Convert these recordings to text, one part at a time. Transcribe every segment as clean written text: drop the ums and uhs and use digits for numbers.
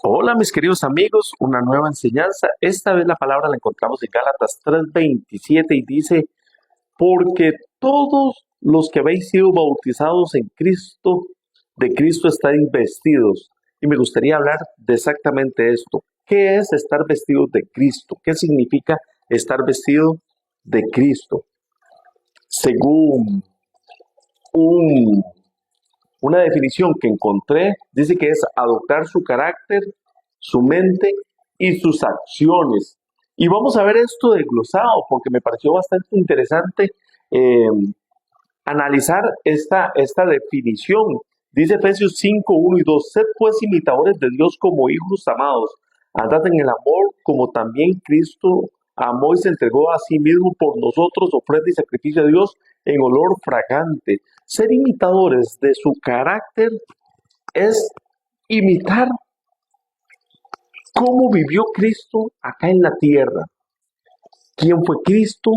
Hola mis queridos amigos, una nueva enseñanza. Esta vez la palabra la encontramos en Gálatas 3:27 y dice, porque todos los que habéis sido bautizados en Cristo, de Cristo estáis vestidos. Y me gustaría hablar de exactamente esto. ¿Qué es estar vestido de Cristo? ¿Qué significa estar vestido de Cristo? Según un Una definición que encontré dice que es adoptar su carácter, su mente y sus acciones. Y vamos a ver esto desglosado porque me pareció bastante interesante eh, analizar esta definición. Dice Efesios 5:1 y 2: sed pues imitadores de Dios como hijos amados, andad en el amor como también Cristo amó y se entregó a sí mismo por nosotros, ofrenda y sacrificio a Dios en olor fragante. Ser imitadores de su carácter es imitar cómo vivió Cristo acá en la tierra, quién fue Cristo,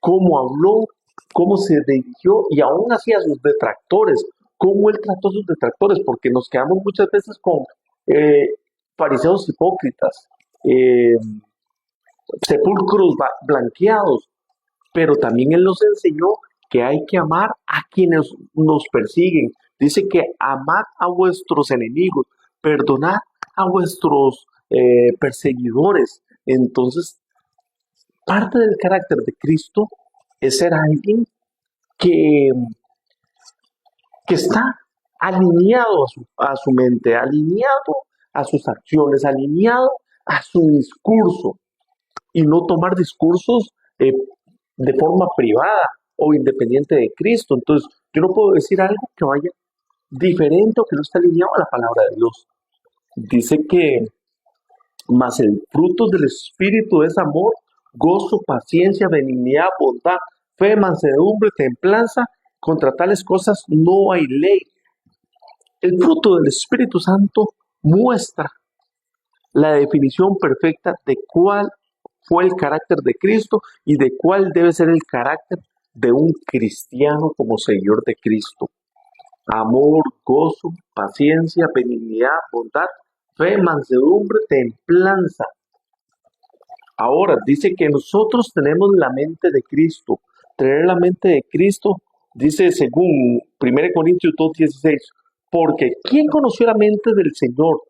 cómo habló, cómo se dirigió y aún así a sus detractores, cómo él trató a sus detractores, porque nos quedamos muchas veces con eh, fariseos hipócritas, eh, sepulcros blanqueados, pero también él nos enseñó que hay que amar a quienes nos persiguen. Dice que amad a vuestros enemigos, perdonad a vuestros perseguidores. Entonces, parte del carácter de Cristo es ser alguien que, que está alineado a su mente, alineado a sus acciones, alineado a su discurso y no tomar discursos de forma privada o independiente de Cristo. Entonces, yo no puedo decir algo que vaya diferente o que no esté alineado a la palabra de Dios. Dice que más el fruto del Espíritu es amor, gozo, paciencia, benignidad, bondad, fe, mansedumbre, templanza. Contra tales cosas no hay ley. El fruto del Espíritu Santo muestra la definición perfecta de cuál fue el carácter de Cristo y de cuál debe ser el carácter de un cristiano como seguidor de Cristo. Amor, gozo, paciencia, benignidad, bondad, fe, mansedumbre, templanza. Ahora, dice que nosotros tenemos la mente de Cristo. Tener la mente de Cristo, dice según 1 Corintios 2:16, porque ¿quién conoció la mente del Señor?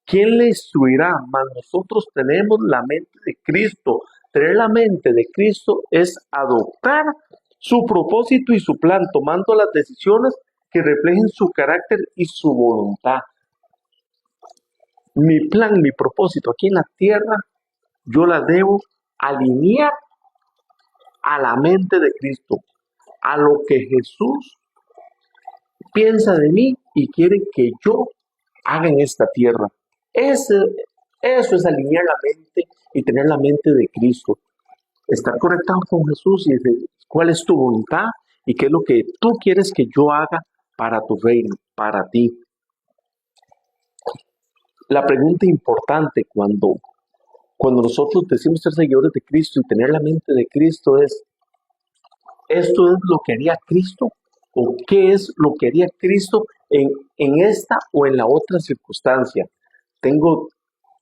¿Quién le instruirá? Mas nosotros tenemos la mente de Cristo. Tener la mente de Cristo es adoptar su propósito y su plan, tomando las decisiones que reflejen su carácter y su voluntad. Mi plan, mi propósito aquí en la tierra, yo la debo alinear a la mente de Cristo, a lo que Jesús piensa de mí y quiere que yo haga en esta tierra. Ese, eso es alinear la mente y tener la mente de Cristo. Estar conectado con Jesús y decir cuál es tu voluntad y qué es lo que tú quieres que yo haga para tu reino, para ti. La pregunta importante cuando nosotros decimos ser seguidores de Cristo y tener la mente de Cristo es, ¿esto es lo que haría Cristo? ¿O qué es lo que haría Cristo en esta o en la otra circunstancia? Tengo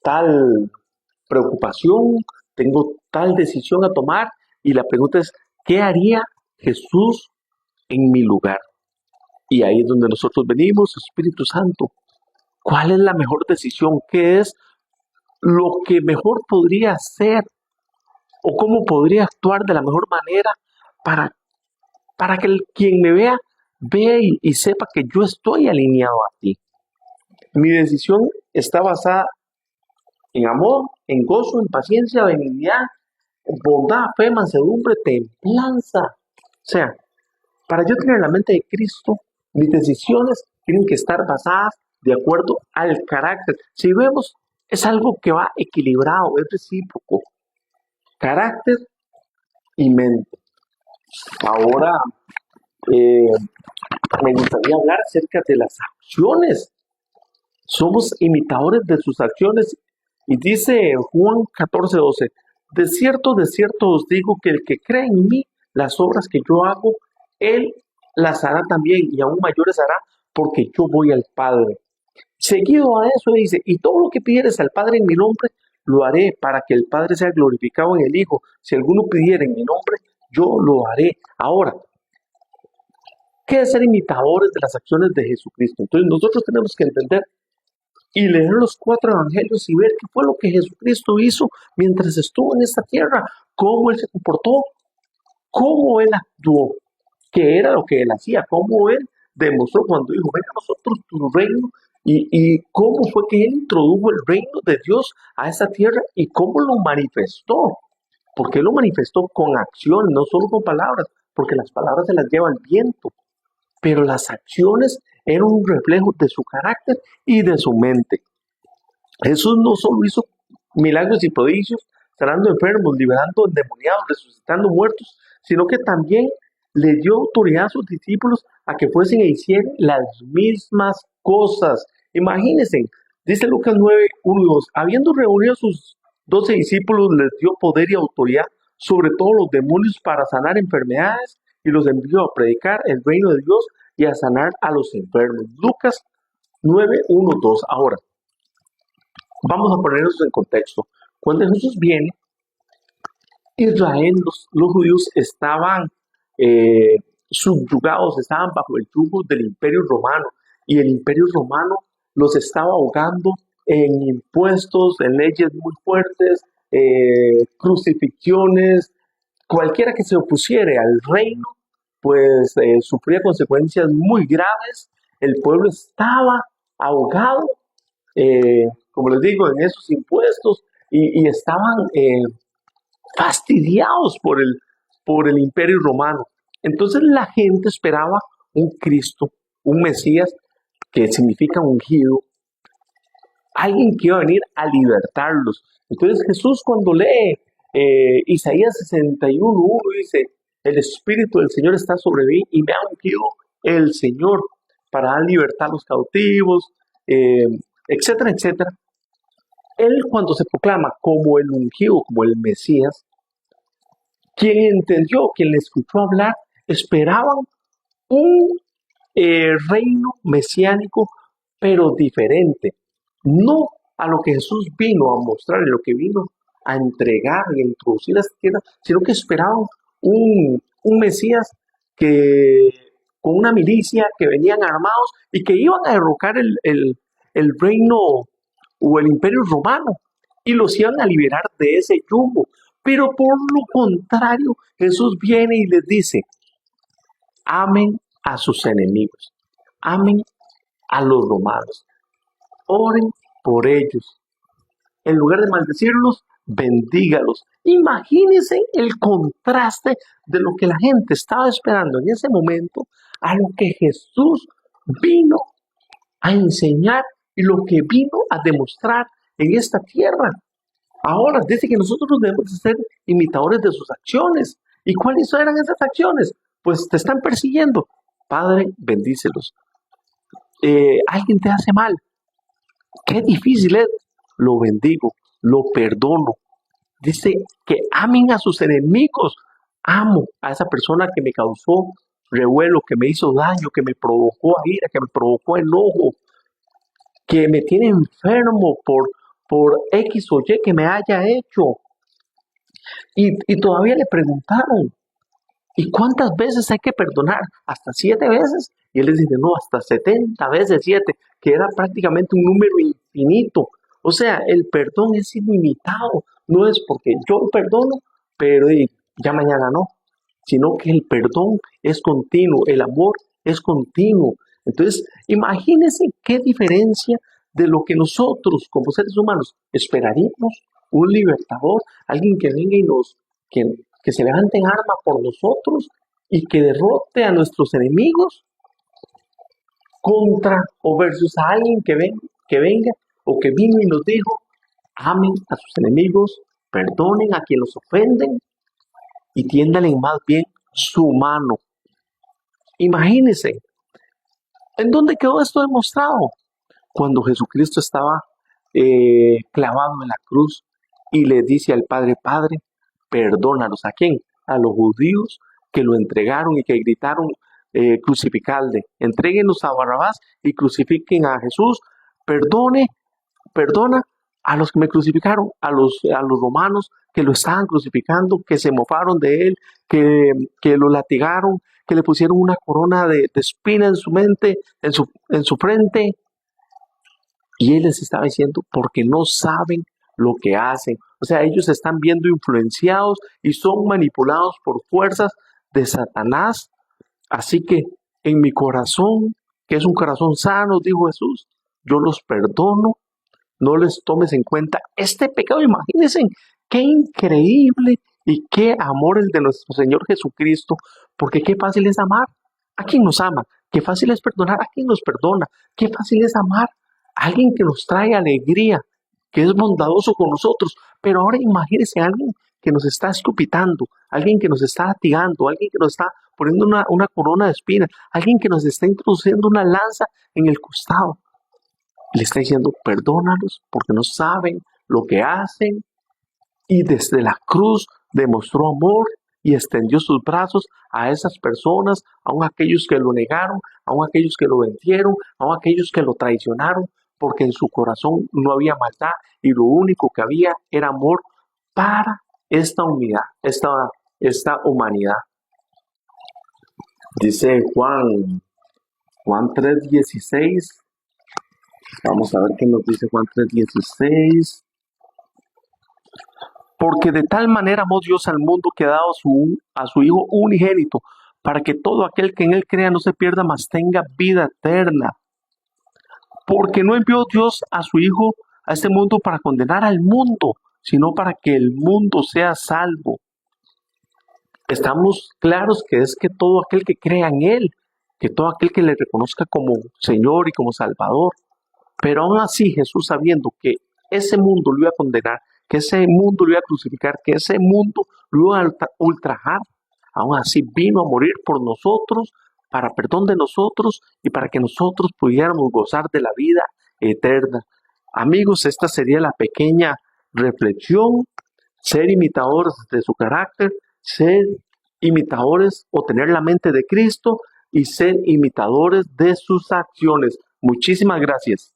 tal preocupación, tengo tal decisión a tomar y la pregunta es, ¿qué haría Jesús en mi lugar? Y ahí es donde nosotros venimos, Espíritu Santo. ¿Cuál es la mejor decisión? ¿Qué es lo que mejor podría hacer? ¿O cómo podría actuar de la mejor manera para, para que quien me vea y sepa que yo estoy alineado a ti? Mi decisión está basada en amor, en gozo, en paciencia, benignidad, en bondad, fe, mansedumbre, templanza. O sea, para yo tener la mente de Cristo, mis decisiones tienen que estar basadas de acuerdo al carácter. Si vemos, es algo que va equilibrado, es recíproco. Carácter y mente. Ahora, eh, me gustaría hablar acerca de las acciones. Somos imitadores de sus acciones. Y dice Juan 14:12, de cierto os digo que el que cree en mí, las obras que yo hago, él las hará también y aún mayores hará porque yo voy al Padre. Seguido a eso dice, y todo lo que pidieres al Padre en mi nombre, lo haré para que el Padre sea glorificado en el Hijo. Si alguno pidiera en mi nombre, yo lo haré. Ahora, ¿qué es ser imitadores de las acciones de Jesucristo? Entonces nosotros tenemos que entender y leer los 4 evangelios y ver qué fue lo que Jesucristo hizo mientras estuvo en esta tierra, cómo Él se comportó, cómo Él actuó, qué era lo que Él hacía, cómo Él demostró cuando dijo, venga a nosotros tu reino, y cómo fue que Él introdujo el reino de Dios a esta tierra y cómo lo manifestó, porque Él lo manifestó con acción, no solo con palabras, porque las palabras se las lleva el viento, pero las acciones eran un reflejo de su carácter y de su mente. Jesús no solo hizo milagros y prodigios, sanando enfermos, liberando endemoniados, resucitando muertos, sino que también le dio autoridad a sus discípulos a que fuesen e hicieran las mismas cosas. Imagínense, dice Lucas 9, 1 y 2, habiendo reunido a sus 12 discípulos, les dio poder y autoridad sobre todos los demonios para sanar enfermedades y los envió a predicar el reino de Dios y a sanar a los enfermos. Lucas 9, 1, 2. Ahora, vamos a ponernos en contexto. Cuando Jesús viene, Israel, los judíos estaban subyugados, estaban bajo el yugo del Imperio Romano, y el Imperio Romano los estaba ahogando en impuestos, en leyes muy fuertes, crucifixiones. Cualquiera que se opusiera al reino, pues sufría consecuencias muy graves. El pueblo estaba ahogado, como les digo, en esos impuestos, y estaban fastidiados por el Imperio Romano. Entonces la gente esperaba un Cristo, un Mesías, que significa ungido, alguien que iba a venir a libertarlos. Entonces Jesús, cuando lee Isaías 61:1, dice, el Espíritu del Señor está sobre mí y me ha ungido el Señor para dar libertad a los cautivos, etcétera, etcétera. Él, cuando se proclama como el ungido, como el Mesías, quien entendió, quien le escuchó hablar, esperaban un reino mesiánico, pero diferente. No a lo que Jesús vino a mostrar, en lo que vino a entregar y a introducir a esta tierra, sino que esperaban un Mesías que con una milicia, que venían armados y que iban a derrocar el reino o el imperio romano y los iban a liberar de ese yugo. Pero por lo contrario, Jesús viene y les dice, amen a sus enemigos, amen a los romanos, oren por ellos. En lugar de maldecirlos, bendígalos. Imagínense el contraste de lo que la gente estaba esperando en ese momento a lo que Jesús vino a enseñar y lo que vino a demostrar en esta tierra. Ahora dice que nosotros debemos ser imitadores de sus acciones. ¿Y cuáles eran esas acciones? Pues te están persiguiendo. Padre, bendícelos. Alguien te hace mal. Qué difícil es. Lo bendigo, lo perdono. Dice que amen a sus enemigos. Amo a esa persona que me causó revuelo, que me hizo daño, que me provocó ira, que me provocó enojo, que me tiene enfermo por X o Y que me haya hecho. Y todavía le preguntaron, ¿y cuántas veces hay que perdonar? ¿Hasta 7 veces? Y él les dice, no, hasta 70 veces 7, que era prácticamente un número infinito. O sea, el perdón es ilimitado. No es porque yo perdono, pero ya mañana no. Sino que el perdón es continuo, el amor es continuo. Entonces, imagínense qué diferencia de lo que nosotros como seres humanos esperaríamos, un libertador, alguien que venga y que se levante en arma por nosotros y que derrote a nuestros enemigos contra o versus a alguien que venga o que vino y nos dijo, amen a sus enemigos, perdonen a quienes los ofenden y tiéndale más bien su mano. Imagínense, ¿en dónde quedó esto demostrado? Cuando Jesucristo estaba clavado en la cruz y le dice al Padre, Padre, perdónalos. ¿A quién? A los judíos que lo entregaron y que gritaron, crucificadle, entréguenos a Barrabás y crucifiquen a Jesús, perdona a los que me crucificaron, a los romanos que lo estaban crucificando, que se mofaron de él, que lo latigaron, que le pusieron una corona de espina en su mente, en su frente. Y él les estaba diciendo, porque no saben lo que hacen. O sea, ellos se están viendo influenciados y son manipulados por fuerzas de Satanás. Así que en mi corazón, que es un corazón sano, dijo Jesús, yo los perdono, no les tomes en cuenta este pecado. Imagínense qué increíble y qué amor el de nuestro Señor Jesucristo, porque qué fácil es amar a quien nos ama, qué fácil es perdonar a quien nos perdona, qué fácil es amar a alguien que nos trae alegría, que es bondadoso con nosotros. Pero ahora imagínense a alguien que nos está escupitando, alguien que nos está latigando, alguien que nos está poniendo una corona de espinas, alguien que nos está introduciendo una lanza en el costado. Le está diciendo, perdónalos porque no saben lo que hacen. Y desde la cruz demostró amor y extendió sus brazos a esas personas, aun aquellos que lo negaron, aun aquellos que lo vendieron, aun aquellos que lo traicionaron, porque en su corazón no había maldad y lo único que había era amor para esta unidad, esta humanidad. Dice Juan 3:16. Vamos a ver qué nos dice Juan 3:16. Porque de tal manera amó Dios al mundo que ha dado a su Hijo unigénito, para que todo aquel que en él crea no se pierda, mas tenga vida eterna. Porque no envió Dios a su Hijo a este mundo para condenar al mundo, sino para que el mundo sea salvo. Estamos claros que es que todo aquel que crea en Él, que todo aquel que le reconozca como Señor y como Salvador. Pero aún así Jesús, sabiendo que ese mundo lo iba a condenar, que ese mundo lo iba a crucificar, que ese mundo lo iba a ultrajar, aún así vino a morir por nosotros, para perdón de nosotros y para que nosotros pudiéramos gozar de la vida eterna. Amigos, esta sería la pequeña reflexión: ser imitadores de su carácter, ser imitadores o tener la mente de Cristo y ser imitadores de sus acciones. Muchísimas gracias.